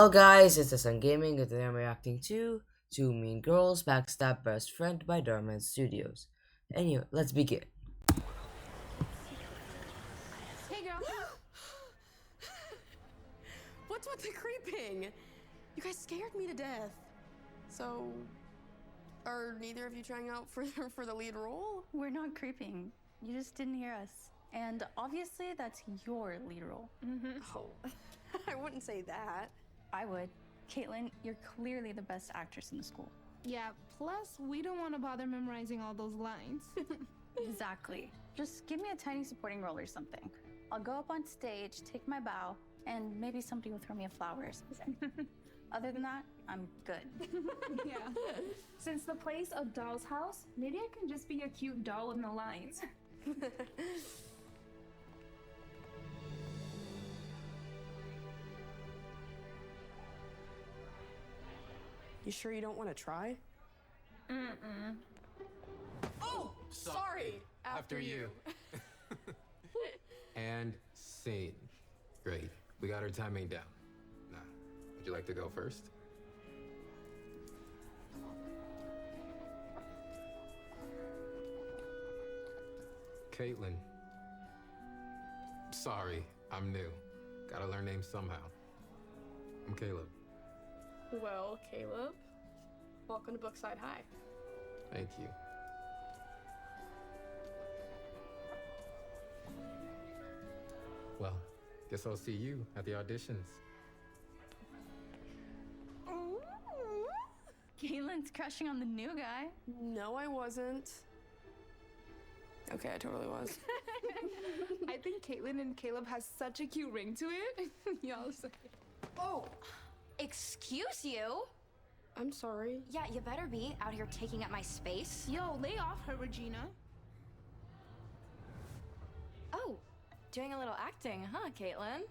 Hello guys, it's the Sun Gaming and today I'm reacting to Two Mean Girls Backstab Best Friend by Dhar Mann Studios. Anyway, let's begin. Hey, girl. What's with the creeping? You guys scared me to death. So, are neither of you trying out for the lead role? We're not creeping. You just didn't hear us. And obviously, that's your lead role. Oh, I wouldn't say that. I would. Caitlin, you're clearly the best actress in the school. Yeah, plus we don't want to bother memorizing all those lines. Exactly. Just give me a tiny supporting role or something. I'll go up on stage, take my bow, and maybe somebody will throw me a flower or something. Other than that, I'm good. Yeah. Since the play's a doll's house, maybe I can just be a cute doll in the lines. You sure you don't want to try? Oh, sorry. After you. And scene. Great. We got our timing down. Now, would you like to go first? Caitlin. Sorry, I'm new. Gotta learn names somehow. I'm Caleb. Well, Caleb, welcome to Brookside High. Thank you. Well, guess I'll see you at the auditions. Caitlin's crushing on the new guy. No, I wasn't. Okay, I totally was. I think Caitlin and Caleb has such a cute ring to it. Y'all say. Oh, excuse you? I'm sorry. Yeah, you better be out here taking up my space. Yo, lay off her, Regina. Oh, doing a little acting, huh, Caitlin?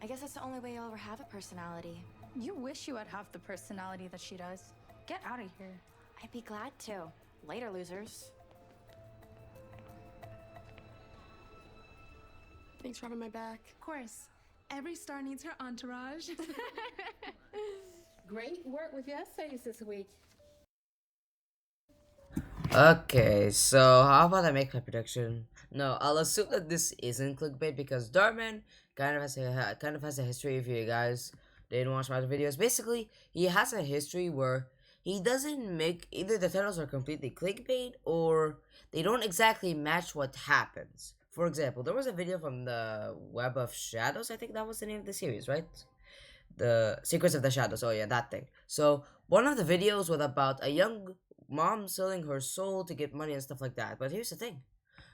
I guess that's the only way you'll ever have a personality. You wish you had half the personality that she does. Get out of here. I'd be glad to. Later, losers. Thanks for having my back. Of course, every star needs her entourage. Great work with your essays this week. Okay, so how about I make my prediction? No, I'll assume that this isn't clickbait because Dhar Mann kind of has a history. If you guys didn't watch my other videos, basically he has a history where he doesn't make either the titles are completely clickbait or they don't exactly match what happens. For example, there was a video from the Web of Shadows, I think that was the name of the series, right? The Secrets of the Shadows, oh yeah, that thing. So, one of the videos was about a young mom selling her soul to get money and stuff like that. But here's the thing.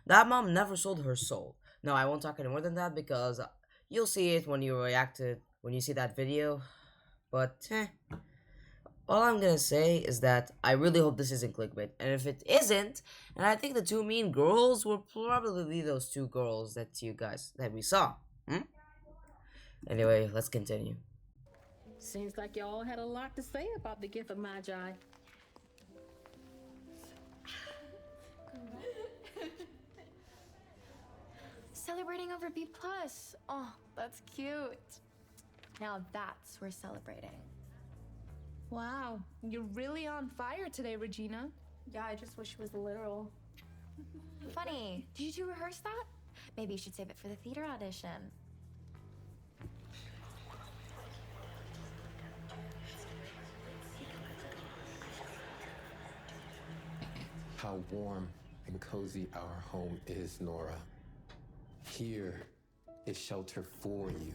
That mom never sold her soul. No, I won't talk any more than that because you'll see it when when you see that video. But, all I'm gonna say is that I really hope this isn't clickbait. And if it isn't, and I think the two mean girls will probably be those two girls that we saw. Anyway, let's continue. Seems like y'all had a lot to say about the gift of Magi. Celebrating over B+. Oh, that's cute. Now that's worth celebrating. Wow, you're really on fire today, Regina. Yeah, I just wish it was literal. Funny. Did you two rehearse that? Maybe you should save it for the theater audition. How warm and cozy our home is, Nora. Here is shelter for you.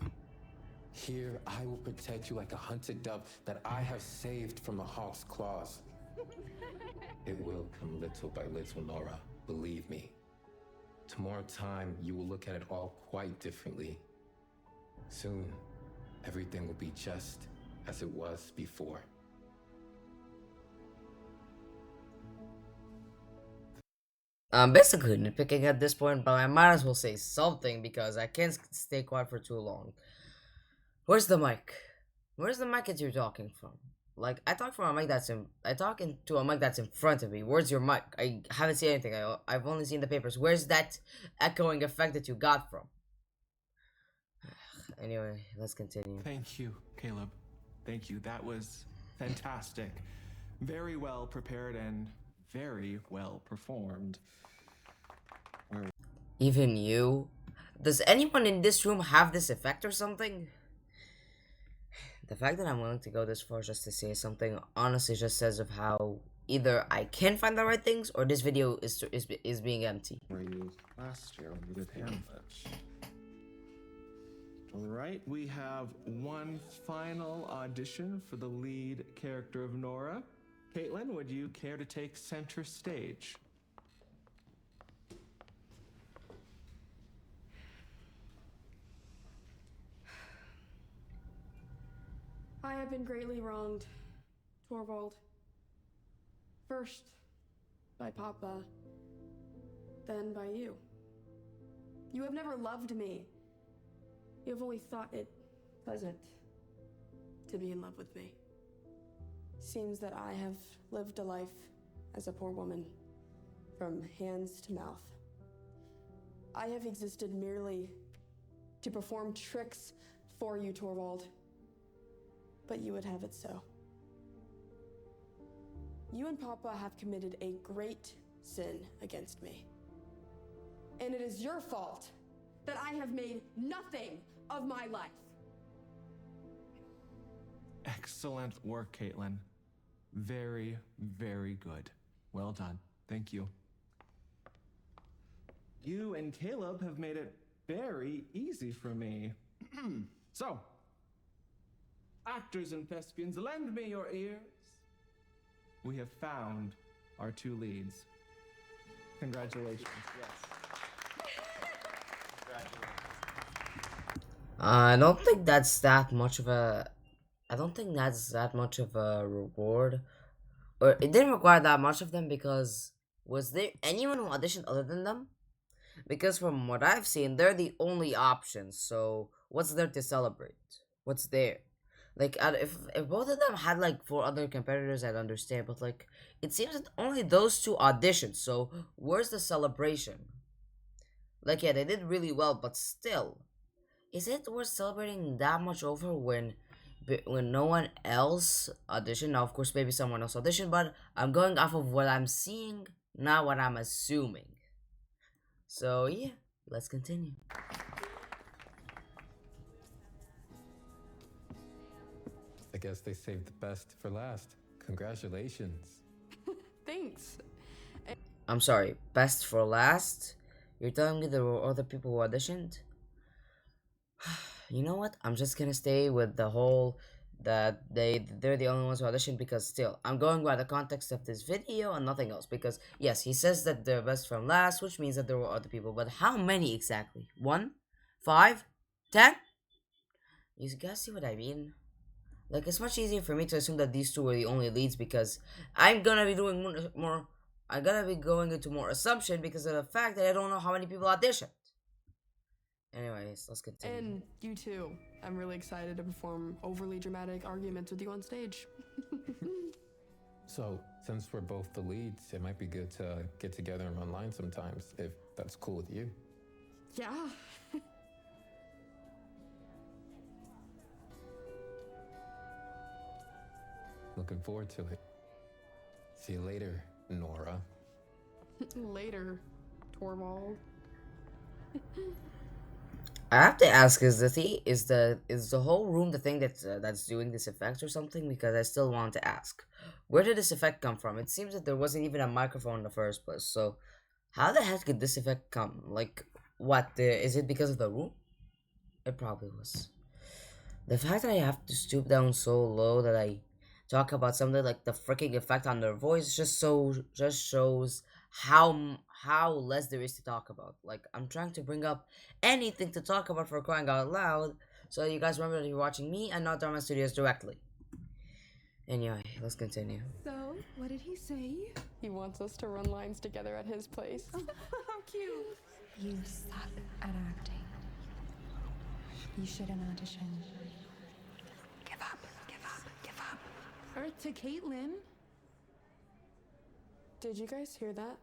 Here I will protect you like a hunted dove that I have saved from the hawk's claws. It will come little by little, Nora. Believe me. Tomorrow time, you will look at it all quite differently. Soon, everything will be just as it was before. I'm basically nitpicking at this point, but I might as well say something because I can't stay quiet for too long. Where's the mic? Where's the mic that you're talking from? Like, I talk into a mic that's in front of me. Where's your mic? I haven't seen anything. I've only seen the papers. Where's that echoing effect that you got from? Anyway, let's continue. Thank you, Caleb. Thank you. That was fantastic. Very well prepared and very well performed. Even you? Does anyone in this room have this effect or something? The fact that I'm willing to go this far just to say something honestly just says of how either I can find the right things or this video is being empty. Were used last year when we did Hamlet. All right, we have one final audition for the lead character of Nora. Caitlin, would you care to take center stage? I have been greatly wronged, Torvald. First by Papa, then by you. You have never loved me. You have only thought it pleasant to be in love with me. Seems that I have lived a life as a poor woman, from hands to mouth. I have existed merely to perform tricks for you, Torvald. But you would have it so. You and Papa have committed a great sin against me. And it is your fault that I have made nothing of my life. Excellent work, Caitlin. Very, very good. Well done. Thank you. You and Caleb have made it very easy for me. So, actors and thespians, lend me your ears. We have found our two leads. Congratulations. Yes. I don't think that's that much of a. I don't think that's that much of a reward, or it didn't require that much of them because was there anyone who auditioned other than them? Because from what I've seen, they're the only options. So what's there to celebrate? What's there? Like if both of them had like 4 other competitors, I'd understand. But like it seems that only those 2 auditioned. So where's the celebration? Like yeah, they did really well, but still, is it worth celebrating that much over when no one else auditioned? Now, of course, maybe someone else auditioned, but I'm going off of what I'm seeing, not what I'm assuming. So yeah, let's continue. I guess they saved the best for last. Congratulations. Thanks. I'm sorry, best for last? You're telling me there were other people who auditioned? You know what? I'm just gonna stay with the whole that they're the only ones who auditioned because still I'm going by the context of this video and nothing else because yes, he says that they're best from last, which means that there were other people, but how many exactly? 1? 5? 10? You guys see what I mean? Like it's much easier for me to assume that these 2 were the only leads because I'm gonna be doing more I'm gonna be going into more assumption because of the fact that I don't know how many people auditioned. Anyways, let's continue. And you too. I'm really excited to perform overly dramatic arguments with you on stage. So, since we're both the leads, it might be good to get together and run lines sometimes, if that's cool with you. Yeah. Looking forward to it. See you later, Nora. Later, Torvald. I have to ask: is the whole room the thing that's doing this effect or something? Because I still want to ask, where did this effect come from? It seems that there wasn't even a microphone in the first place. So, how the heck did this effect come? Like, what? Is it because of the room? It probably was. The fact that I have to stoop down so low that I talk about something like the freaking effect on their voice just shows how less there is to talk about. Like I'm trying to bring up anything to talk about for crying out loud, so you guys remember that you're watching me and not Dhar Mann Studios directly. Anyway, let's continue. So, what did he say? He wants us to run lines together at his place. How cute. You suck at acting. You shouldn't audition. Give up, give up, give up. Or to Caitlin. Did you guys hear that?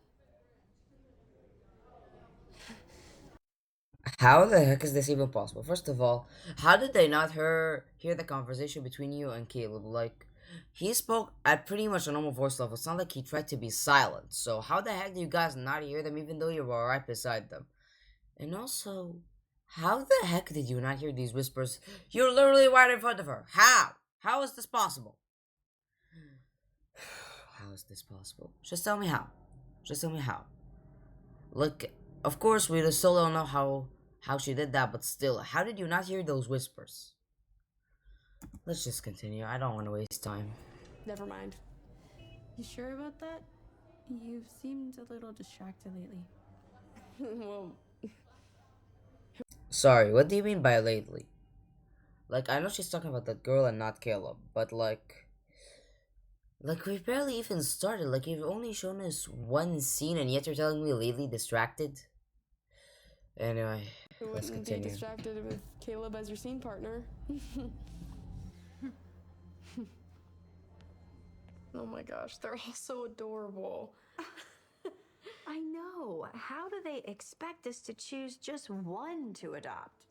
How the heck is this even possible? First of all, how did they not hear the conversation between you and Caleb? Like, he spoke at pretty much a normal voice level. It's not like he tried to be silent. So how the heck do you guys not hear them even though you were right beside them? And also, how the heck did you not hear these whispers? You're literally right in front of her. How? How is this possible? How is this possible? Just tell me how. Just tell me how. Look, of course we still don't know how she did that, but still, how did you not hear those whispers? Let's just continue. I don't want to waste time. Never mind. You sure about that? You've seemed a little distracted lately. Well, Sorry, what do you mean by lately? Like, I know she's talking about that girl and not Caleb, but like we've barely even started. Like, you've only shown us one scene, and yet you're telling me lately distracted. Anyway, who let's wouldn't be continue. distracted with Caleb as your scene partner? Oh my gosh, they're all so adorable. I know. How do they expect us to choose just one to adopt?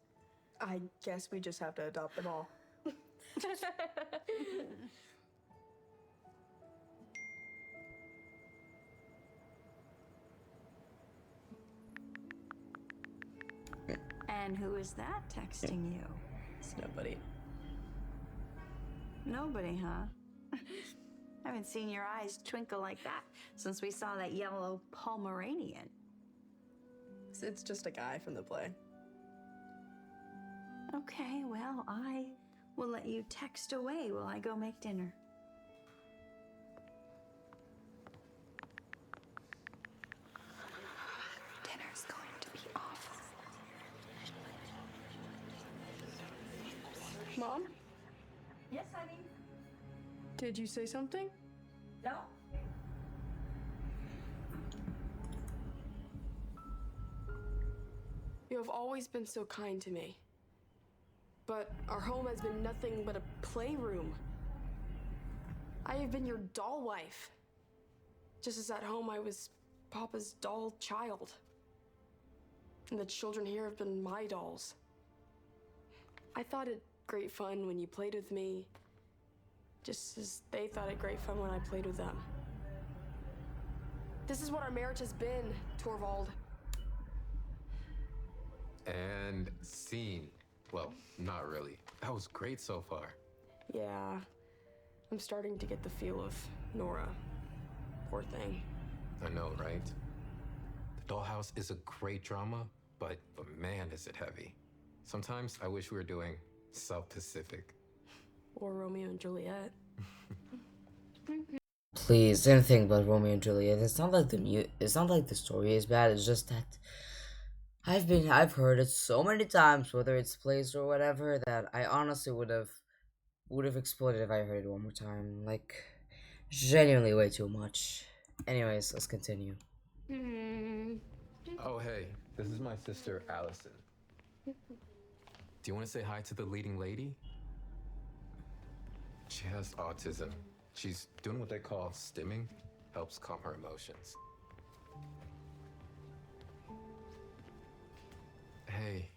I guess we just have to adopt them all. And who is that texting you? It's nobody. Nobody, huh? I haven't seen your eyes twinkle like that since we saw that yellow Pomeranian. It's just a guy from the play. Okay, well, I will let you text away while I go make dinner. Dinner's going to be awful. Mom, Yes, honey. did you say something? No. You have always been so kind to me. But our home has been nothing but a playroom. I have been your doll wife. Just as at home I was Papa's doll child. And the children here have been my dolls. I thought it great fun when you played with me, just as they thought it great fun when I played with them. This is what our marriage has been, Torvald. And scene. Well, not really. That was great so far. Yeah, I'm starting to get the feel of Nora. Poor thing. I know, right? The Dollhouse is a great drama, but man, is it heavy. Sometimes I wish we were doing South Pacific. Or Romeo and Juliet. Please, anything but Romeo and Juliet. It's not like it's not like the story is bad. It's just that I've heard it so many times, whether it's plays or whatever, that I honestly would have exploded if I heard it one more time. Like, genuinely way too much. Anyways, let's continue. Oh, hey, this is my sister, Allison. Do you want to say hi to the leading lady? She has autism. She's doing what they call stimming, helps calm her emotions. Hey,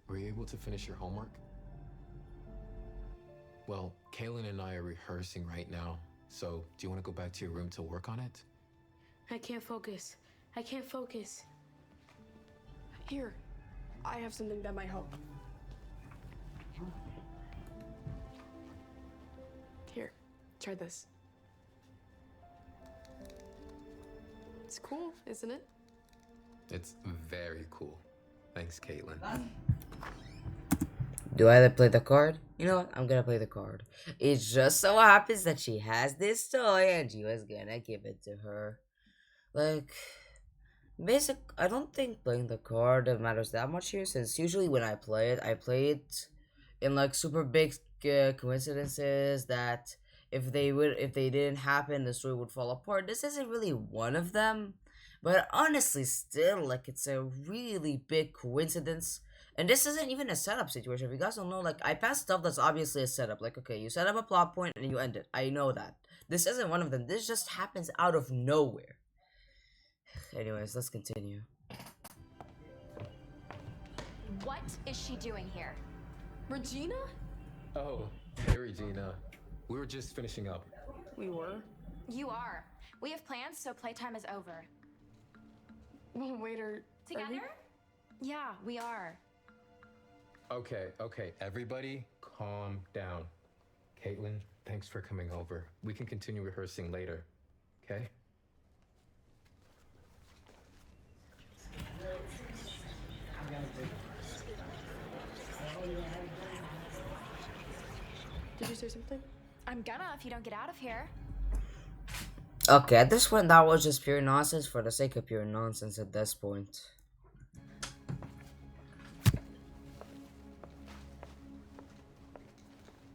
were you able to finish your homework? Well, Kaylin and I are rehearsing right now, so do you want to go back to your room to work on it? I can't focus. I can't focus. Here, I have something that might help. Here, try this. It's cool, isn't it? It's very cool. Thanks, Caitlin. Do I play the card? You know what? I'm gonna play the card. It just so happens that she has this toy and she was gonna give it to her. Like, I don't think playing the card matters that much here, since usually when I play it in like super big coincidences that if they didn't happen, the story would fall apart. This isn't really one of them, but honestly, still, like, it's a really big coincidence. And this isn't even a setup situation. If you guys don't know, like, I pass stuff that's obviously a setup. Like, okay, you set up a plot point and you end it. I know that. This isn't one of them. This just happens out of nowhere. Anyways, let's continue. What is she doing here? Regina? Oh, hey, Regina. We were just finishing up. We were? You are. We have plans, so playtime is over. Wait, are Together? Yeah, we are. Okay, everybody calm down. Caitlin, thanks for coming over. We can continue rehearsing later, okay? Did you say something? I'm gonna if you don't get out of here. Okay, at this point, that was just pure nonsense for the sake of pure nonsense at this point.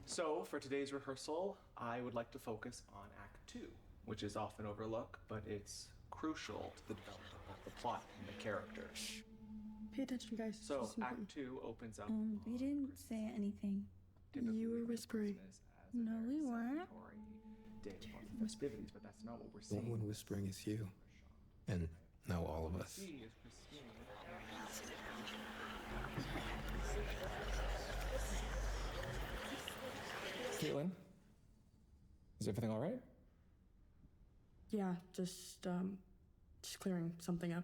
So, for today's rehearsal, I would like to focus on Act 2, which is often overlooked, but it's crucial to the development of the plot and the characters. Pay attention, guys. So, This is important. Act 2 opens up. We didn't say anything. You were whispering. No, we weren't. Day of festivities, but that's not what we're The seeing. one whispering is you. And now all of us. See is Christine. Caitlin, is everything all right? Yeah, just clearing something up.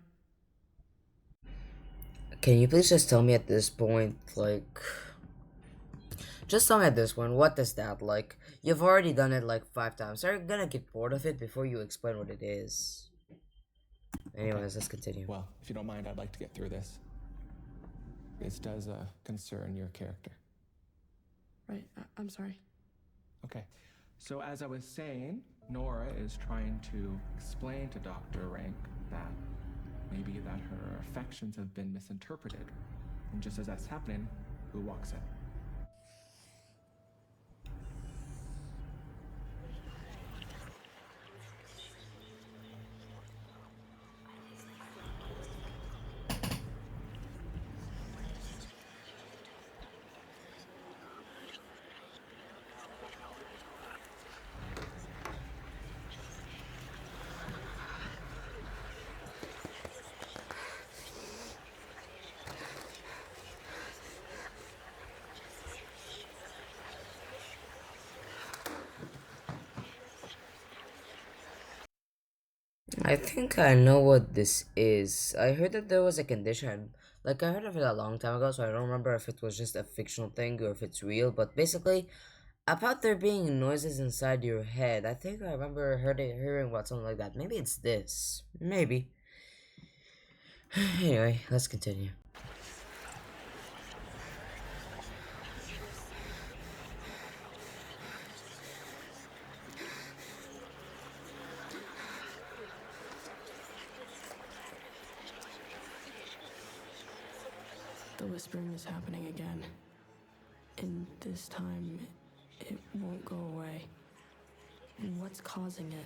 Can you please just tell me at this point, like... Just tell me at this point, what is that like? You've already done it like 5 times. Are you gonna get bored of it before you explain what it is? Anyways, let's continue. Well, if you don't mind, I'd like to get through this. This does concern your character. Right, I'm sorry. Okay, so as I was saying, Nora is trying to explain to Dr. Rank that maybe that her affections have been misinterpreted. And just as that's happening, who walks in? I think I know what this is. I heard that there was a condition. Like, I heard of it a long time ago, so I don't remember if it was just a fictional thing or if it's real. But basically, about there being noises inside your head. I think I remember hearing about something like that. Maybe it's this. Maybe. Anyway, let's continue. The whispering is happening again. And this time, it won't go away. What's causing it?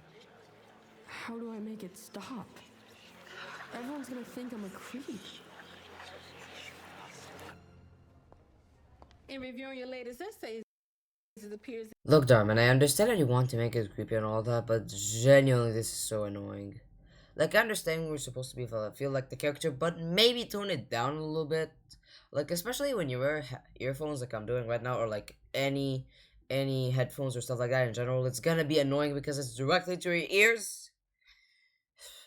How do I make it stop? Everyone's gonna think I'm a creep. In reviewing your latest essays, it appears. Look, Dhar Mann, I understand that you want to make it creepy and all that, but genuinely, this is so annoying. Like, I understand we're supposed to be feel like the character, but maybe tone it down a little bit. Like, especially when you wear earphones like I'm doing right now, or like any headphones or stuff like that in general, it's gonna be annoying because it's directly to your ears.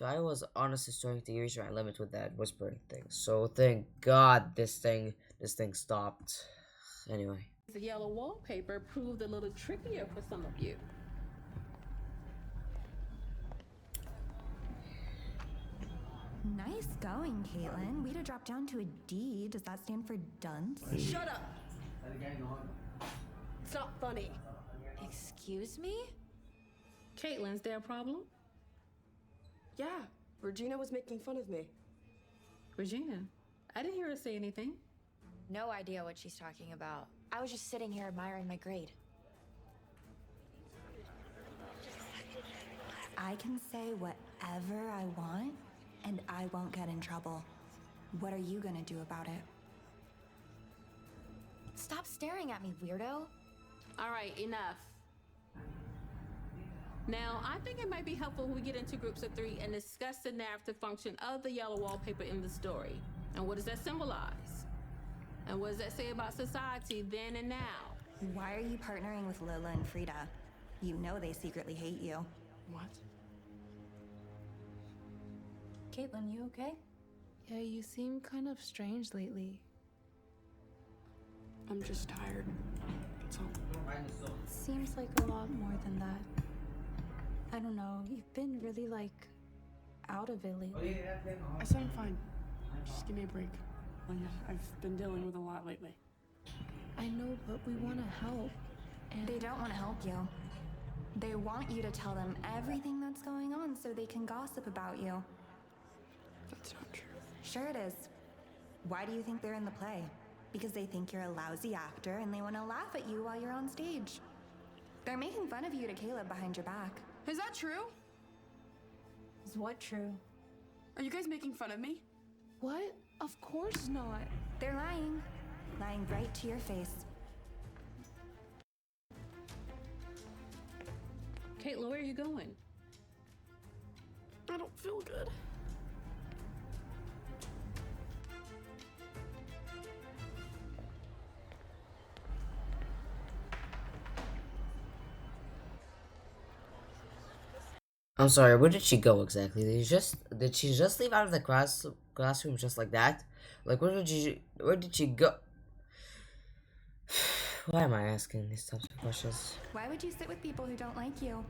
I was honestly starting to reach my limit with that whispering thing, so thank God this thing stopped. Anyway. The yellow wallpaper proved a little trickier for some of you. Nice going, Caitlin. Way to drop down to a D. Does that stand for dunce? Shut up! It's not funny. Excuse me? Caitlin's there a problem? Yeah, Regina was making fun of me. Regina, I didn't hear her say anything. No idea what she's talking about. I was just sitting here admiring my grade. I can say whatever I want, and I won't get in trouble. What are you gonna do about it? Stop staring at me, weirdo. All right, enough. Now, I think it might be helpful if we get into groups of 3 and discuss the narrative function of the yellow wallpaper in the story. And what does that symbolize? And what does that say about society then and now? Why are you partnering with Lila and Frida? You know they secretly hate you. What? Caitlin, you okay? Yeah, you seem kind of strange lately. I'm just tired. That's all. Seems like a lot more than that. I don't know, you've been really, like, out of it lately. I said I'm fine. Just give me a break. I've been dealing with a lot lately. I know, but we want to help. And They don't want to help you. They want you to tell them everything that's going on so they can gossip about you. That's not true. Sure it is. Why do you think they're in the play? Because they think you're a lousy actor and they want to laugh at you while you're on stage. They're making fun of you to Caleb behind your back. Is that true? Is what true? Are you guys making fun of me? what? Of course not. They're lying. Lying right to your face. Caitlin, where are you going? I don't feel good. I'm sorry, where did she go exactly? Did she just leave out of the classroom just like that? Like where did she go? Why am I asking these types of questions? Why would you sit with people who don't like you?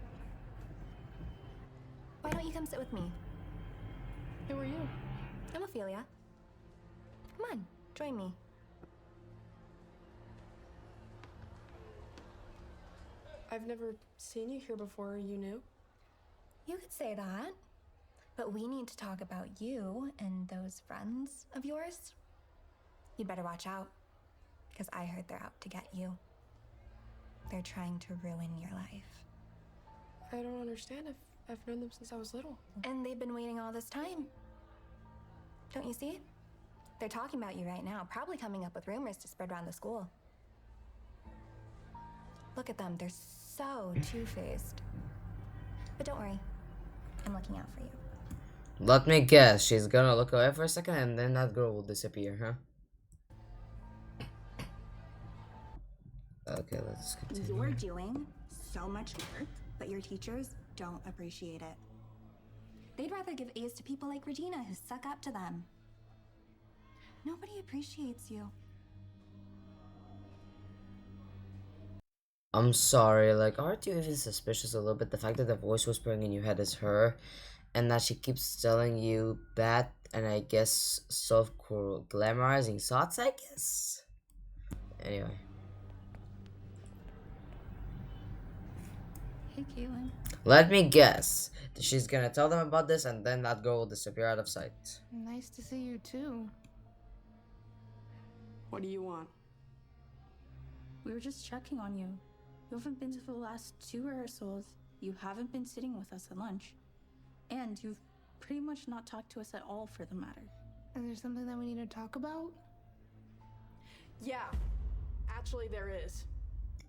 Why don't you come sit with me? Who are you? I'm Ophelia. Come on, join me. I've never seen you here before. Are you new? You could say that. But we need to talk about you and those friends of yours. You'd better watch out, because I heard they're out to get you. They're trying to ruin your life. I don't understand. I've known them since I was little. And they've been waiting all this time. Don't you see? They're talking about you right now, probably coming up with rumors to spread around the school. Look at them, they're so two-faced. But don't worry, I'm looking out for you. Let me guess, she's gonna look away for a second and then that girl will disappear, huh? Okay, let's continue. You're doing so much work, but your teachers don't appreciate it. They'd rather give A's to people like Regina who suck up to them. Nobody appreciates you. I'm sorry, like, aren't you even suspicious a little bit? The fact that the voice whispering in your head is her, and that she keeps telling you that, and I guess glamorizing thoughts, I guess? Anyway. Hey, Caitlin. Let me guess. She's gonna tell them about this, and then that girl will disappear out of sight. Nice to see you too. What do you want? We were just checking on you. You haven't been to the last 2 rehearsals. You haven't been sitting with us at lunch. And you've pretty much not talked to us at all, for the matter. Is there something that we need to talk about? Yeah, actually there is.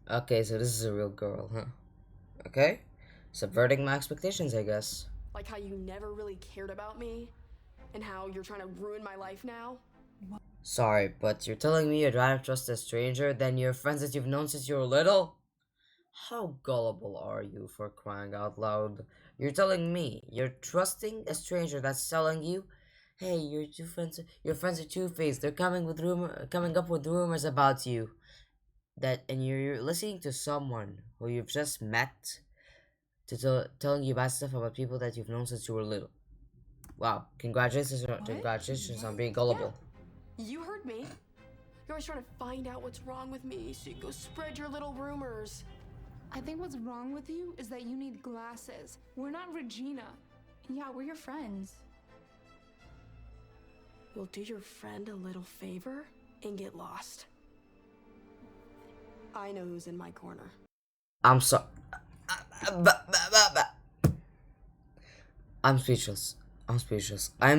Okay, so this is a real girl, huh? Okay. Subverting my expectations, I guess. Like how you never really cared about me, and how you're trying to ruin my life now. Sorry, but you're telling me you'd rather trust a stranger than your friends that you've known since you were little? How gullible are you, for crying out loud? You're telling me you're trusting a stranger that's telling you, hey, your friends are two-faced. They're coming up with rumors about you. And you're listening to someone who you've just met telling you bad stuff about people that you've known since you were little. Wow, congratulations on being gullible. Yeah, you heard me. You're always trying to find out what's wrong with me so you can go spread your little rumors. I think what's wrong with you is that you need glasses. We're not Regina. Yeah, we're your friends. You'll do your friend a little favor and get lost. I know who's in my corner. I'm sorry. I'm speechless. I'm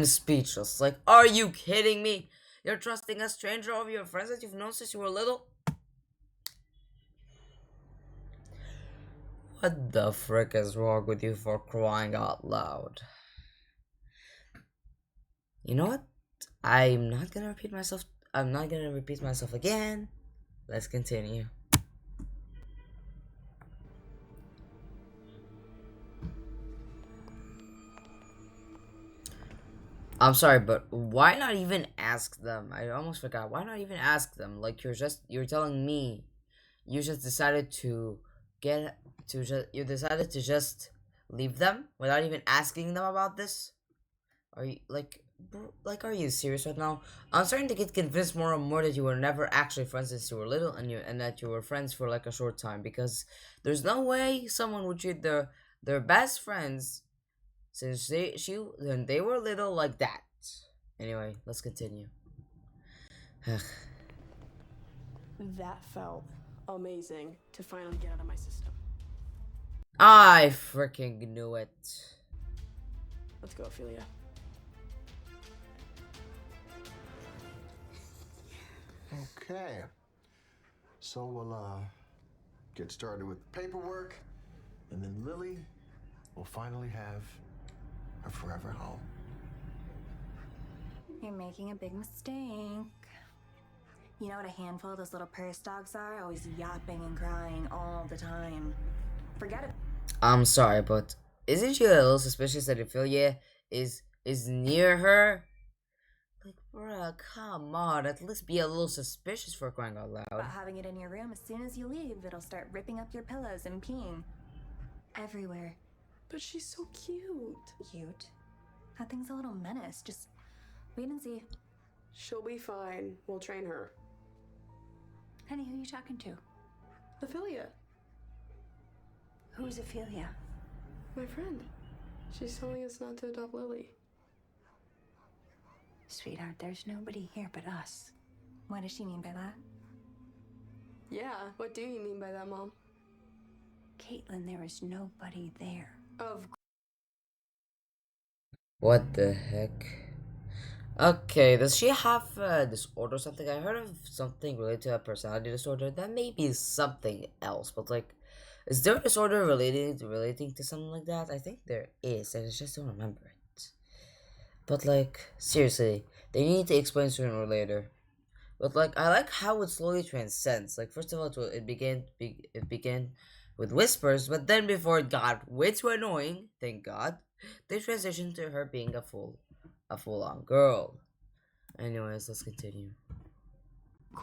speechless. Like, are you kidding me? You're trusting a stranger over your friends that you've known since you were little? What the frick is wrong with you, for crying out loud? You know what? I'm not gonna repeat myself. I'm not gonna repeat myself again. Let's continue. I'm sorry, but why not even ask them? I almost forgot. Why not even ask them? Like you're telling me you just decided to get to just you decided to just leave them without even asking them about this? Are you like are you serious right now? I'm starting to get convinced more and more that you were never actually friends since you were little and that you were friends for like a short time, because there's no way someone would treat their best friends since when they were little like that. Anyway, let's continue. That felt amazing to finally get out of my system. I freaking knew it. Let's go, Ophelia. Okay. So we'll get started with the paperwork, and then Lily will finally have her forever home. You're making a big mistake. You know what a handful of those little purse dogs are? Always yapping and crying all the time. Forget it. I'm sorry, but isn't she a little suspicious that Ophelia is near her? Like, bruh, come on. At least be a little suspicious, for crying out loud. About having it in your room, as soon as you leave, it'll start ripping up your pillows and peeing everywhere. But she's so cute. Cute? That thing's a little menace. Just wait and see. She'll be fine. We'll train her. Honey, who are you talking to? Ophelia. Who's Ophelia? My friend. She's telling us not to adopt Lily. Sweetheart, there's nobody here but us. What does she mean by that? Yeah, what do you mean by that, Mom? Caitlin, there is nobody there. Of What the heck? Okay, does she have a disorder or something? I heard of something related to a personality disorder. That may be something else, but like, is there a disorder relating to something like that? I think there is, I just don't remember it. But like, seriously, they need to explain sooner or later. But like, I like how it slowly transcends. Like, first of all, it began with whispers, but then before it got way too annoying, thank God, they transitioned to her being a full-on girl. Anyways, let's continue.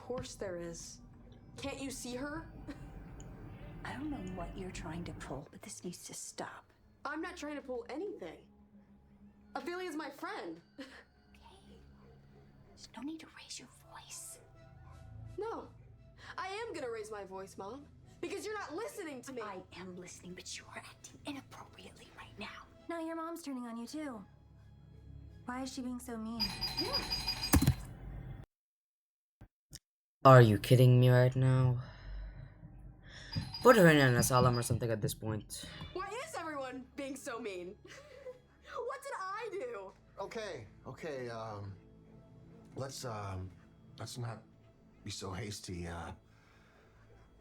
course there is. Can't you see her? I don't know what you're trying to pull, but this needs to stop. I'm not trying to pull anything. Ophelia's my friend. Okay. There's no need to raise your voice. No. I am gonna raise my voice, Mom. Because you're not listening to me. I am listening, but you are acting inappropriately right now. Now your mom's turning on you too. Why is she being so mean? Are you kidding me right now? Put her in an asylum or something at this point. Why is everyone being so mean? What did I do? Okay, let's not be so hasty.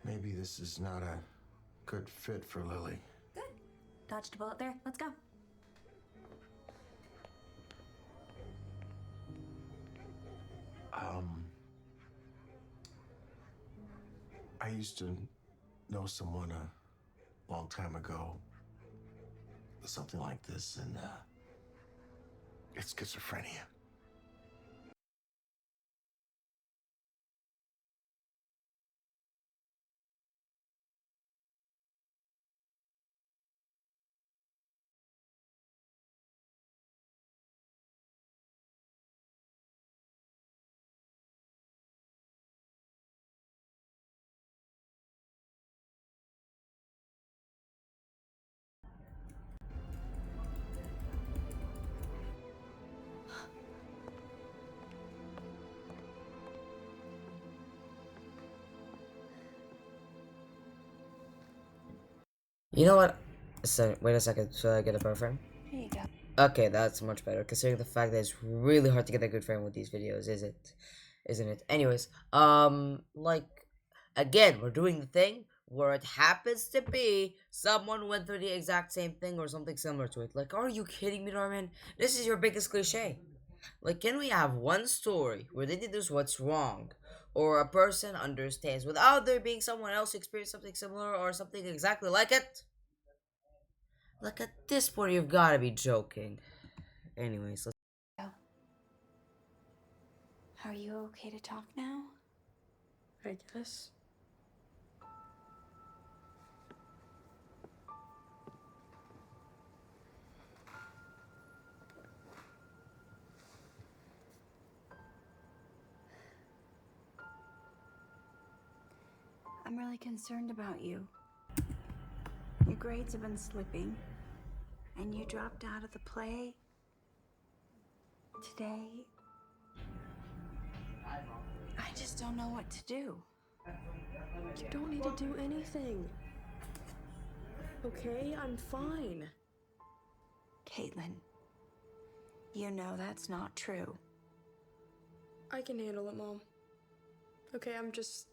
Maybe this is not a good fit for Lily. Good. Dodged a bullet there. Let's go. I used to know someone a long time ago with something like this, and it's schizophrenia. You know what? So, wait a second. Should I get a better frame? Here you go. Okay, that's much better, considering the fact that it's really hard to get a good frame with these videos, isn't it? Anyways, like, again, we're doing the thing where it happens to be someone went through the exact same thing or something similar to it. Like, are you kidding me, Norman? This is your biggest cliche. Like, can we have one story where they deduce what's wrong, or a person understands without there being someone else who experienced something similar or something exactly like it? Like, at this point, you've gotta be joking. Anyways, let's. Are you okay to talk now? I guess. I'm really concerned about you. Your grades have been slipping, and you dropped out of the play today. I just don't know what to do. You don't need to do anything. Okay, I'm fine. Caitlin, you know that's not true. I can handle it, Mom. Okay, I'm just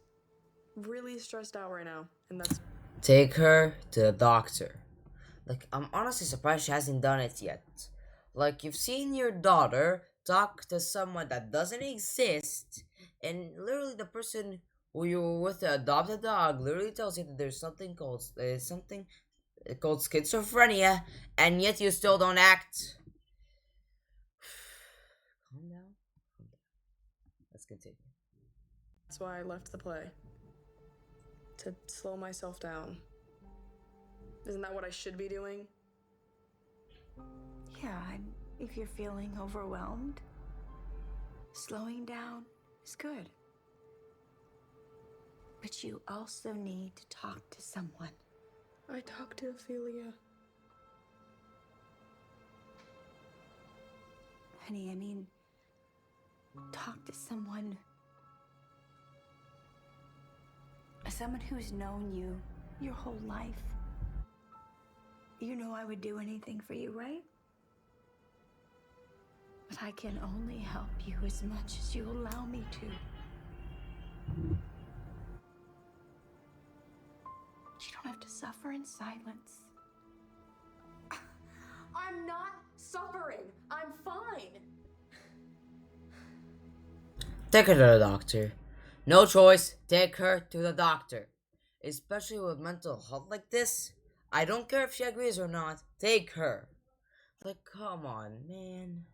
really stressed out right now, and that's... Take her to the doctor. Like, I'm honestly surprised she hasn't done it yet. Like, you've seen your daughter talk to someone that doesn't exist, and literally the person who you were with to adopt a dog literally tells you that there's something called schizophrenia, and yet you still don't act. Calm down. Calm down. Let's continue. That's why I left the play. To slow myself down. Isn't that what I should be doing? Yeah, if you're feeling overwhelmed, slowing down is good. But you also need to talk to someone. I talked to Ophelia. Honey, I mean, talk to someone. Someone who's known you your whole life. You know I would do anything for you, right? But I can only help you as much as you allow me to. You don't have to suffer in silence. I'm not suffering. I'm fine. Take her to the doctor. No choice, take her to the doctor. Especially with mental health like this. I don't care if she agrees or not, take her. Like, come on, man.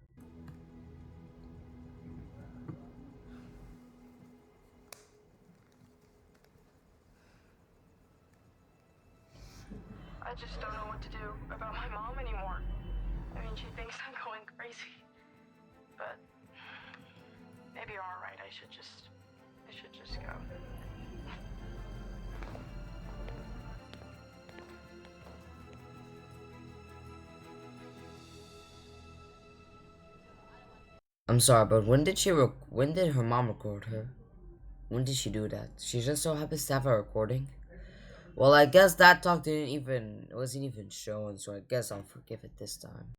I just don't know what to do about my mom anymore. I mean, she thinks I'm going crazy. But maybe you're all right. I should just go. I'm sorry, but when did her mom record her? When did she do that? She just so happens to have a recording? Well, I guess that talk wasn't even shown, so I guess I'll forgive it this time.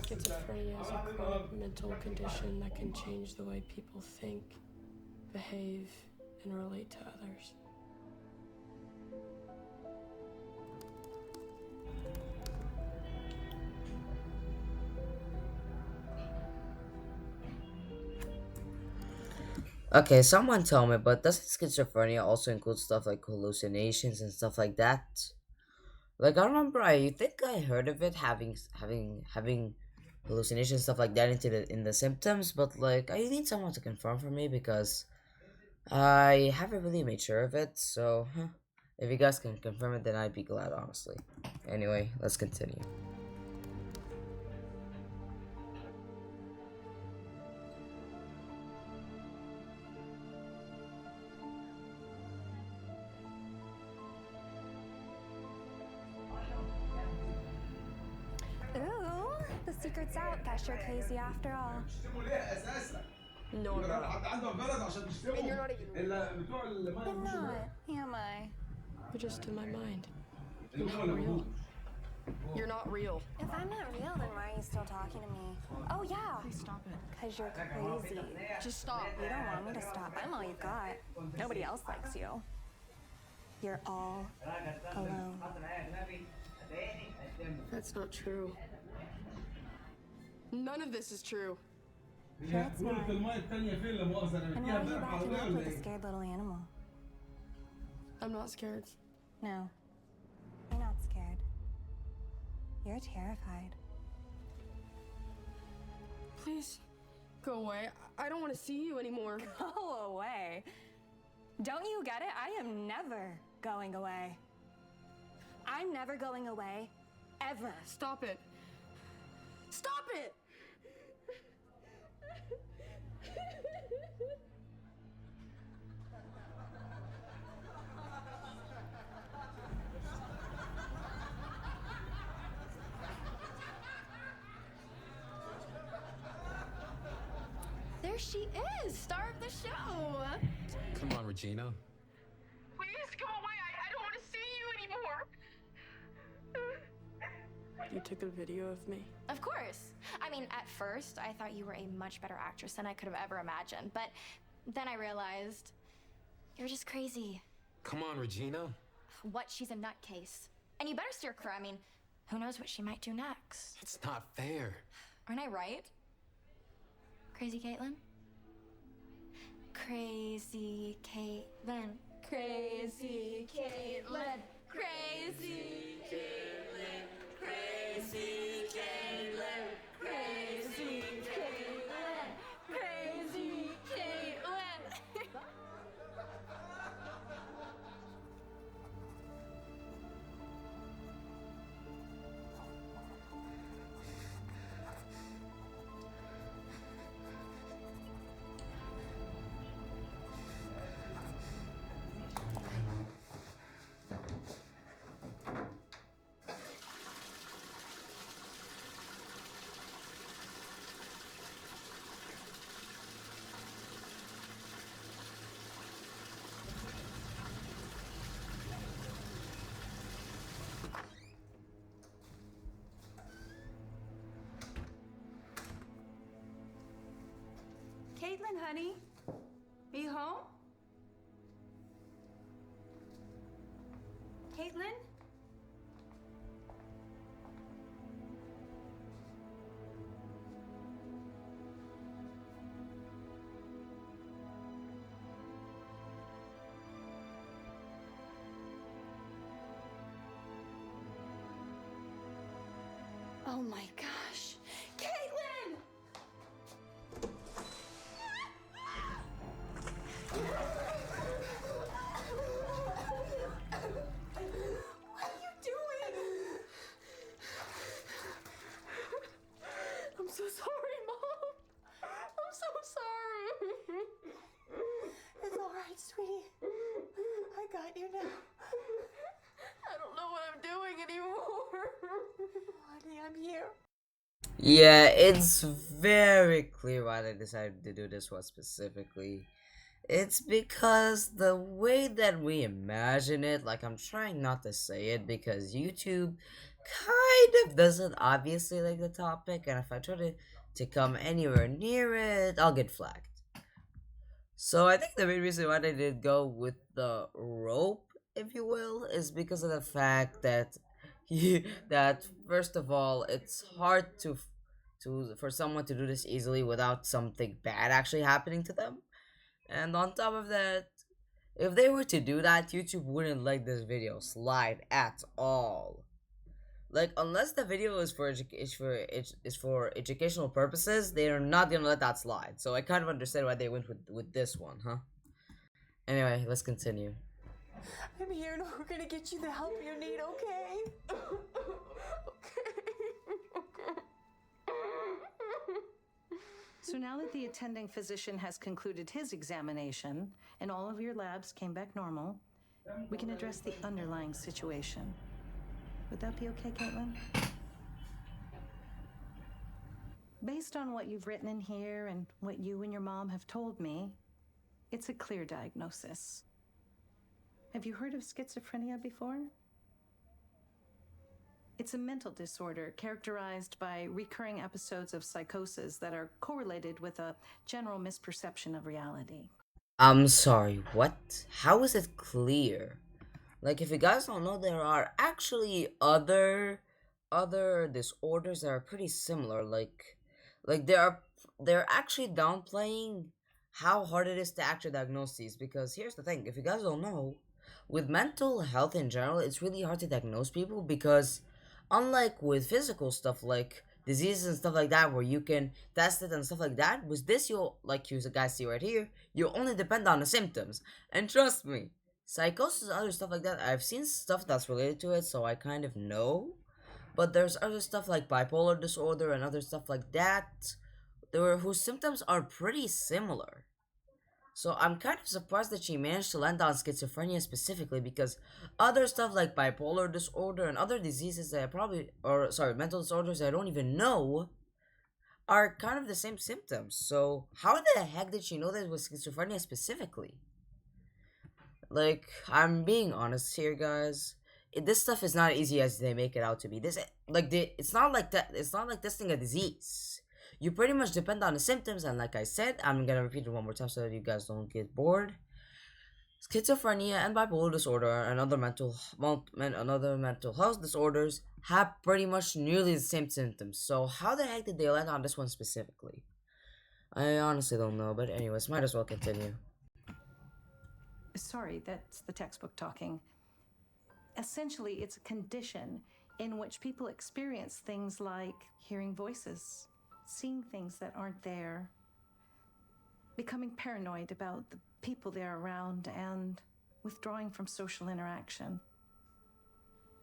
Schizophrenia is a chronic mental condition that can change the way people think, behave, and relate to others. Okay, someone tell me, but doesn't schizophrenia also include stuff like hallucinations and stuff like that? Like, I remember, I think I heard of it having hallucinations stuff like that in the symptoms, but like I need someone to confirm for me because I haven't really made sure of it. So, if you guys can confirm it, then I'd be glad, honestly. Anyway, let's continue. Ooh, the secret's out. Guess you're crazy after all. No, I'm not. And you're not even. I'm not, am I? You're just in my mind. You're not real. You're not real. If I'm not real, then why are you still talking to me? Oh, yeah. Please stop it. Because you're crazy. Just stop. You don't want me to stop. I'm all you've got. Nobody else likes you. You're all alone. That's not true. None of this is true. Sure it's not. And why are you backing up like a scared little animal? I'm not scared. No, you're not scared. You're terrified. Please, go away. I don't want to see you anymore. Go away. Don't you get it? I am never going away. I'm never going away, ever. Stop it. Stop it! There she is, star of the show. Come on, Regina. Please go away. I don't want to see you anymore. You took a video of me. Of course. I mean, at first, I thought you were a much better actress than I could have ever imagined. But then I realized you're just crazy. Come on, Regina. What? She's a nutcase. And you better steer clear. I mean, who knows what she might do next? It's not fair. Aren't I right? Crazy Caitlin? Crazy Caitlin. Crazy Caitlin. Crazy Caitlin. Crazy Caitlin. Crazy Caitlin. Crazy Caitlin. Caitlin, honey, are you home? Caitlin? Oh my gosh. Caitlin! What are you doing? I'm so sorry, Mom. I'm so sorry. It's all right, sweetie. I got you now. I don't know what I'm doing anymore. Honey, I'm here. Yeah, it's very clear why they decided to do this one specifically. It's because the way that we imagine it, like, I'm trying not to say it because YouTube kind of doesn't obviously like the topic, and if I try to come anywhere near it, I'll get flagged. So I think the main reason why they did go with the rope, if you will, is because of the fact that that first of all, it's hard for someone to do this easily without something bad actually happening to them. And on top of that, if they were to do that, YouTube wouldn't let this video slide at all. Like, unless the video is for educational purposes, they are not gonna let that slide. So I kind of understand why they went with this one, huh? Anyway, let's continue. I'm here and we're gonna get you the help you need, okay? So now that the attending physician has concluded his examination and all of your labs came back normal, we can address the underlying situation. Would that be okay, Caitlin? Based on what you've written in here and what you and your mom have told me, it's a clear diagnosis. Have you heard of schizophrenia before? It's a mental disorder characterized by recurring episodes of psychosis that are correlated with a general misperception of reality. I'm sorry, what? How is it clear? Like, if you guys don't know, there are actually other disorders that are pretty similar. Like they're actually downplaying how hard it is to actually diagnose these. Because here's the thing: if you guys don't know, with mental health in general, it's really hard to diagnose people because, unlike with physical stuff like diseases and stuff like that, where you can test it and stuff like that, with this you'll like you guys see right here, you only depend on the symptoms. And trust me, psychosis and other stuff like that, I've seen stuff that's related to it, so I kind of know. But there's other stuff like bipolar disorder and other stuff like that, whose symptoms are pretty similar. So I'm kind of surprised that she managed to land on schizophrenia specifically because other stuff like bipolar disorder and other diseases that I probably, or sorry, mental disorders I don't even know are kind of the same symptoms. So how the heck did she know that it was schizophrenia specifically? Like, I'm being honest here, guys. This stuff is not easy as they make it out to be. It's not like that. It's not like testing a disease. You pretty much depend on the symptoms, and like I said, I'm gonna repeat it one more time so that you guys don't get bored. Schizophrenia and bipolar disorder and other mental health disorders have pretty much nearly the same symptoms. So how the heck did they land on this one specifically? I honestly don't know, but anyways, might as well continue. Sorry, that's the textbook talking. Essentially, it's a condition in which people experience things like hearing voices, seeing things that aren't there, becoming paranoid about the people they're around, and withdrawing from social interaction.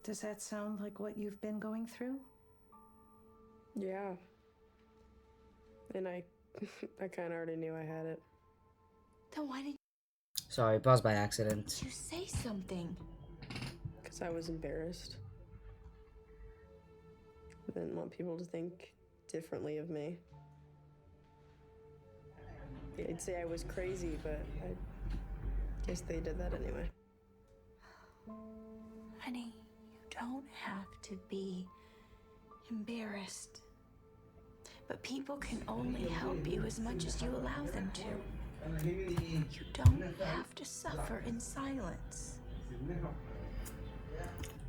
Does that sound like what you've been going through? Yeah. And I kind of already knew I had it. Then why did Sorry, paused by accident. you say something? Because I was embarrassed. I didn't want people to think differently of me. They'd say I was crazy, but I guess they did that anyway. Honey, you don't have to be embarrassed. But people can only help you as much as you allow them to. You don't have to suffer in silence.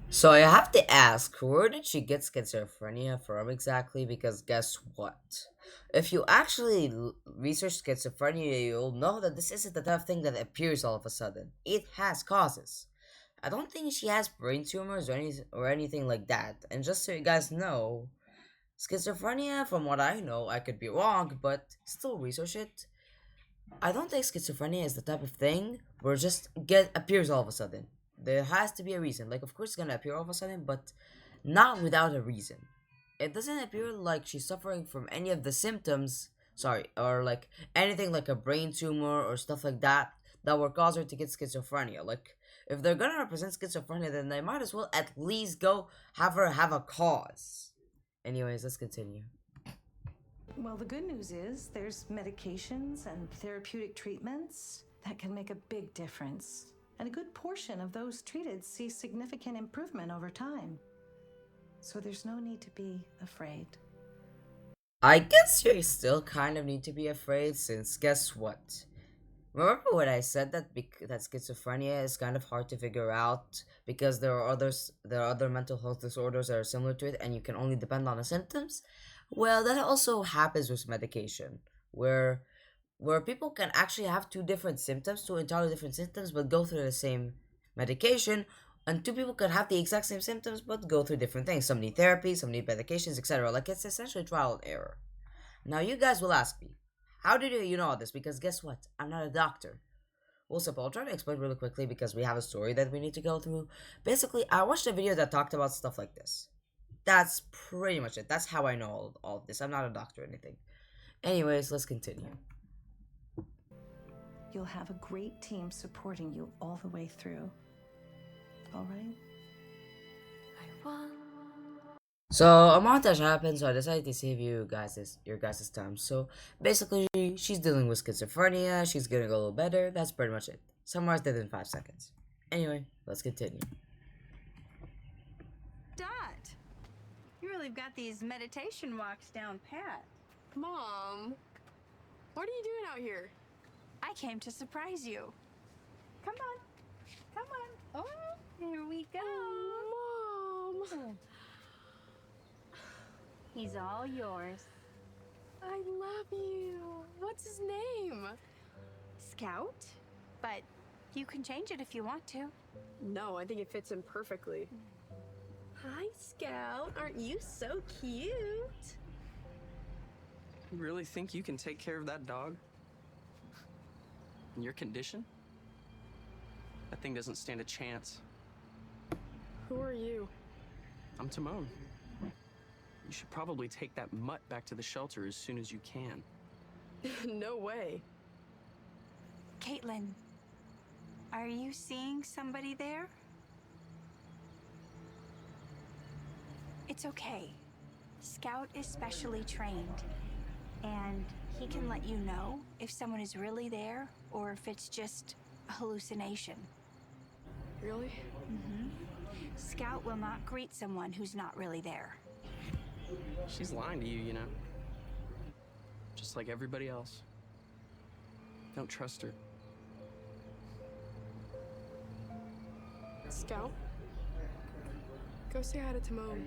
So I have to ask, where did she get schizophrenia from exactly? Because guess what? If you actually research schizophrenia, you'll know that this isn't the type of thing that appears all of a sudden. It has causes. I don't think she has brain tumors or anything like that. And just so you guys know, schizophrenia, from what I know, I could be wrong, but still research it. I don't think schizophrenia is the type of thing where it just appears all of a sudden. There has to be a reason. Like, of course, it's gonna appear all of a sudden, but not without a reason. It doesn't appear like she's suffering from any of the symptoms. Sorry, or like anything like a brain tumor or stuff like that that would cause her to get schizophrenia. Like, if they're gonna represent schizophrenia, then they might as well at least go have her have a cause. Anyways, let's continue. Well, the good news is there's medications and therapeutic treatments that can make a big difference. And a good portion of those treated see significant improvement over time. So there's no need to be afraid. I guess you still kind of need to be afraid since guess what? Remember when I said that that schizophrenia is kind of hard to figure out because there are other mental health disorders that are similar to it and you can only depend on the symptoms? Well, that also happens with medication where people can actually have two entirely different symptoms but go through the same medication, and two people could have the exact same symptoms but go through different things. Some need therapy, some need medications, etc. Like, it's essentially trial and error. Now you guys will ask me, how did you know all this? Because guess what? I'm not a doctor. Well, simple. I'll try to explain really quickly because we have a story that we need to go through. Basically, I watched a video that talked about stuff like this. That's pretty much it. That's how I know all of this. I'm not a doctor or anything. Anyways, let's continue. You'll have a great team supporting you all the way through. All right? So a montage happens, so I decided to save your guys' time. So basically, she's dealing with schizophrenia. She's getting a little better. That's pretty much it. Summarized it in 5 seconds. Anyway, let's continue. Dot, really got these meditation walks down pat. Mom, what are you doing out here? I came to surprise you. Come on. Come on. Oh, here we go. Mom. He's all yours. I love you. What's his name? Scout? But you can change it if you want to. No, I think it fits him perfectly. Hi, Scout. Aren't you so cute? You really think you can take care of that dog? In your condition? That thing doesn't stand a chance. Who are you? I'm Timon. You should probably take that mutt back to the shelter as soon as you can. No way. Caitlin, are you seeing somebody there? It's okay. Scout is specially trained, and he can let you know if someone is really there or if it's just a hallucination. Really? Mm-hmm. Scout will not greet someone who's not really there. She's lying to you, you know. Just like everybody else. Don't trust her. Scout? Go say hi to Timon.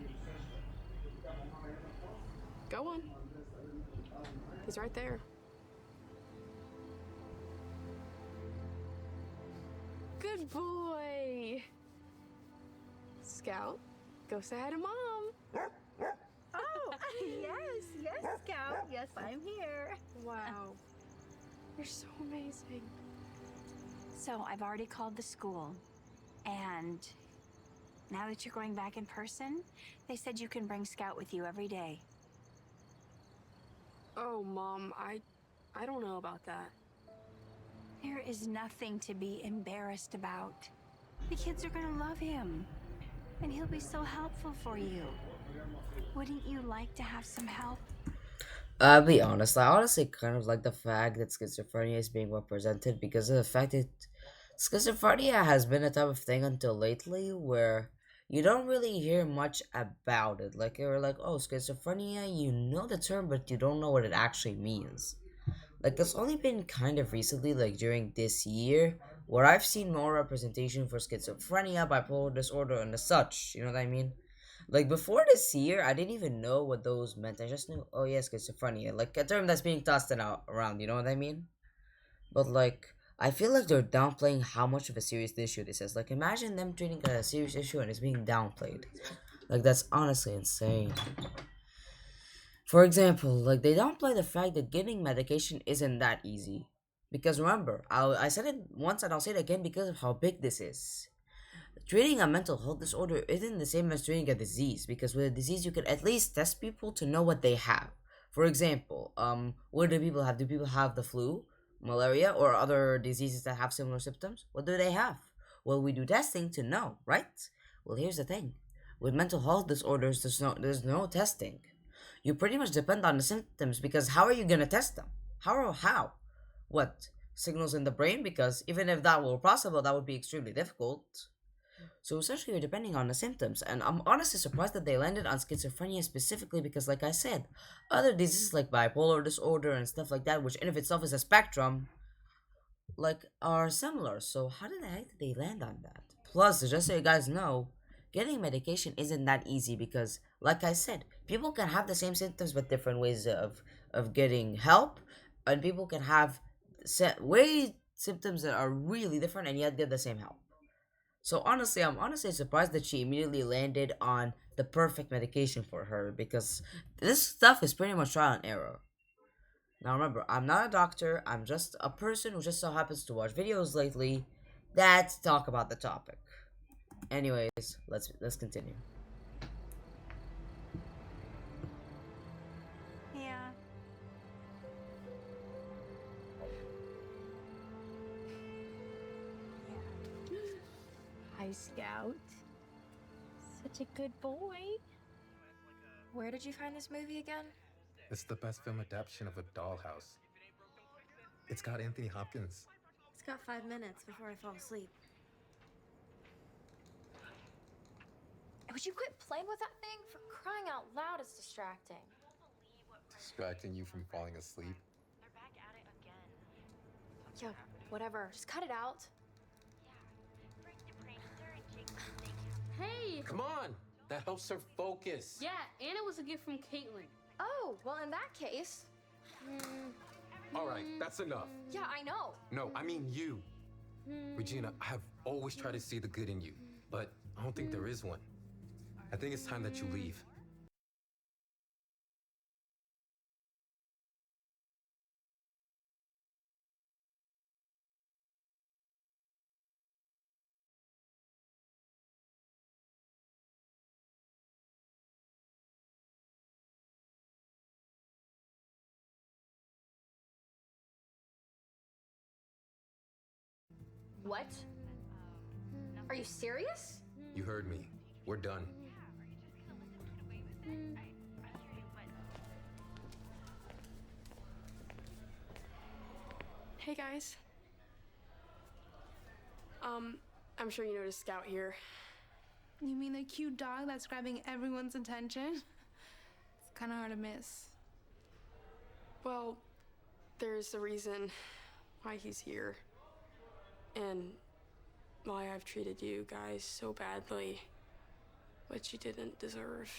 Go on. He's right there. Good boy. Scout, go say hi to Mom. Oh, yes, Scout. Yes, I'm here. Wow. You're so amazing. So I've already called the school, and now that you're going back in person, they said you can bring Scout with you every day. Oh, Mom, I don't know about that. There is nothing to be embarrassed about. The kids are gonna love him, and he'll be so helpful for you. Wouldn't you like to have some help? I'll be honest, I honestly kind of like the fact that schizophrenia is being represented because of the fact that schizophrenia has been a type of thing until lately where you don't really hear much about it. Like, you're like, oh, schizophrenia, you know the term, but you don't know what it actually means. Like, it's only been kind of recently, like during this year, where I've seen more representation for schizophrenia, bipolar disorder, and such. You know what I mean? Like, before this year, I didn't even know what those meant. I just knew, oh, yeah, schizophrenia. Like, a term that's being tossed around, you know what I mean? But, like, I feel like they're downplaying how much of a serious issue this is. Like, imagine them treating a serious issue and it's being downplayed. Like, that's honestly insane. For example, like, they downplay the fact that getting medication isn't that easy. Because remember, I said it once and I'll say it again because of how big this is. Treating a mental health disorder isn't the same as treating a disease, because with a disease you can at least test people to know what they have. For example, what do people have? Do people have the flu, malaria, or other diseases that have similar symptoms? What do they have? Well, we do testing to know, right? Well, here's the thing. With mental health disorders, there's no testing. You pretty much depend on the symptoms, because how are you gonna test them? How? What? Signals in the brain? Because even if that were possible, that would be extremely difficult. So essentially, you're depending on the symptoms, and I'm honestly surprised that they landed on schizophrenia specifically because, like I said, other diseases like bipolar disorder and stuff like that, which in of itself is a spectrum, like, are similar. So how did the heck did they land on that? Plus, just so you guys know, getting medication isn't that easy because, like I said, people can have the same symptoms but different ways of getting help, and people can have symptoms that are really different and yet get the same help. So honestly, I'm honestly surprised that she immediately landed on the perfect medication for her because this stuff is pretty much trial and error. Now remember, I'm not a doctor, I'm just a person who just so happens to watch videos lately that talk about the topic. Anyways, let's continue. Yeah. Hi, Scout. Such a good boy. Where did you find this movie again? It's the best film adaptation of a dollhouse. It's got Anthony Hopkins. It's got 5 minutes before I fall asleep. Would you quit playing with that thing? For crying out loud, it's distracting. Distracting you from falling asleep? Yo, whatever. Just cut it out. Hey! Come on! That helps her focus. Yeah, and it was a gift from Caitlin. Oh, well, in that case. All right, that's enough. Yeah, I know. No, I mean you. Regina, I have always tried to see the good in you, but I don't think there is one. I think it's time that you leave. What? Are you serious? You heard me. We're done. Hey guys. I'm sure you noticed Scout here. You mean the cute dog that's grabbing everyone's attention? It's kind of hard to miss. Well, there's a reason why he's here. And why I've treated you guys so badly, which you didn't deserve.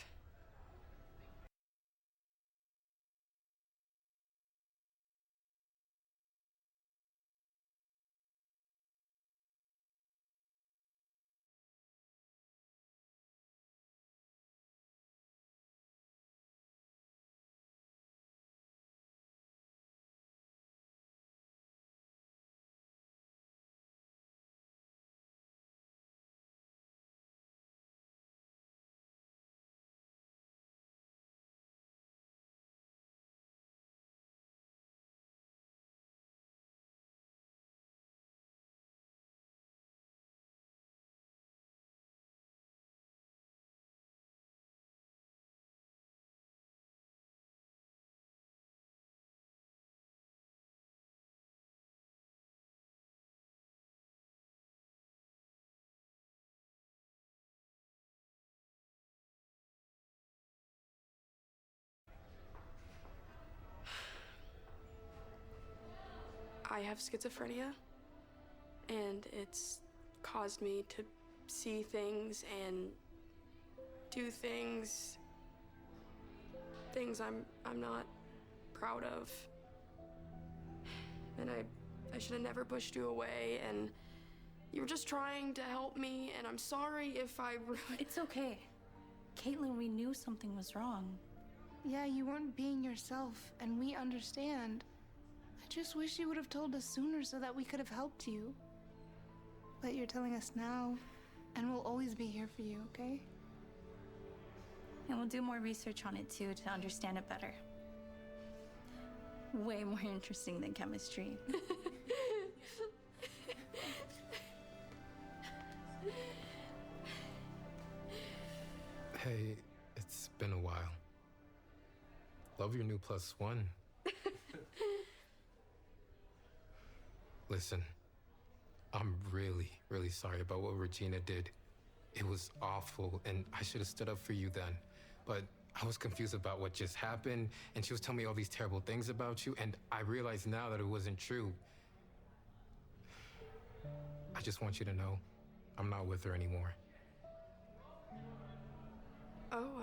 I have schizophrenia, and it's caused me to see things and do things I'm not proud of. And I should have never pushed you away, and you were just trying to help me, and I'm sorry if I really... It's okay. Caitlin, we knew something was wrong. Yeah, you weren't being yourself, and we understand. I just wish you would have told us sooner so that we could have helped you. But you're telling us now, and we'll always be here for you, okay? And we'll do more research on it too to understand it better. Way more interesting than chemistry. Hey, it's been a while. Love your new +1. Listen, I'm really, really sorry about what Regina did. It was awful, and I should have stood up for you then. But I was confused about what just happened, and she was telling me all these terrible things about you, and I realize now that it wasn't true. I just want you to know, I'm not with her anymore. Oh,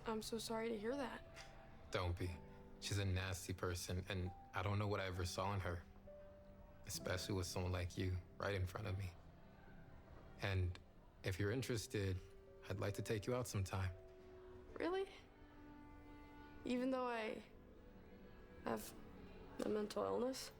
I'm so sorry to hear that. Don't be. She's a nasty person, and I don't know what I ever saw in her. Especially with someone like you right in front of me. And if you're interested, I'd like to take you out sometime. Really? Even though I have a mental illness?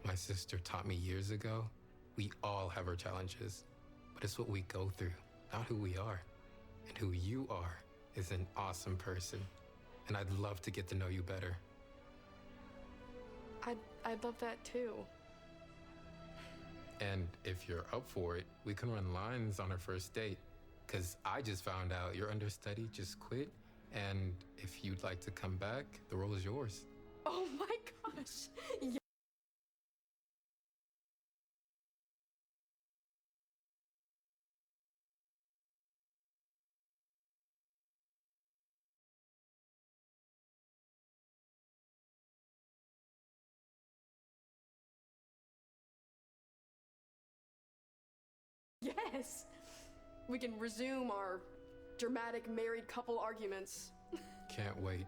My sister taught me years ago, we all have our challenges. but it's what we go through, not who we are. And who you are is an awesome person, and I'd love to get to know you better. I'd love that too. And if you're up for it, we can run lines on our first date. Because I just found out your understudy just quit, and if you'd like to come back, the role is yours. Oh my gosh. Yes! We can resume our dramatic married couple arguments. Can't wait.